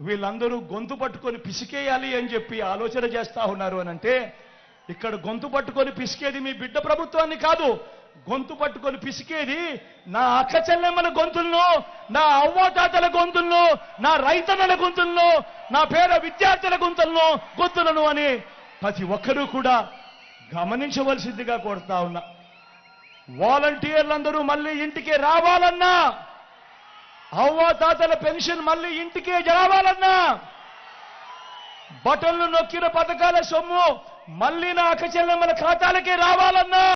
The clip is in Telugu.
వీళ్ళందరూ గొంతు పట్టుకొని పిసికేయాలి అని చెప్పి ఆలోచన చేస్తా ఉన్నారు అని అంటే, ఇక్కడ గొంతు పట్టుకొని పిసికేది మీ బిడ్డ ప్రభుత్వాన్ని కాదు, గొంతు పట్టుకొని పిసికేది నా అక్క చెల్లెమ్మల గొంతులను, నా అవ్వాతాతల గొంతులను, నా రైతన్నల గొంతులను, నా పేద విద్యార్థుల గొంతులను అని ప్రతి ఒక్కరూ కూడా గమనించవలసిందిగా కోరుతా ఉన్నా. వాలంటీర్లందరూ మళ్ళీ ఇంటికి రావాలన్నా, అవ్వాతాతల పెన్షన్ మళ్ళీ ఇంటికే రావాలన్నా, బటన్లు నొక్కిన పథకాల సొమ్ము మళ్ళీ నా అక్క చెల్లెమ్మల ఖాతాలకే రావాలన్నా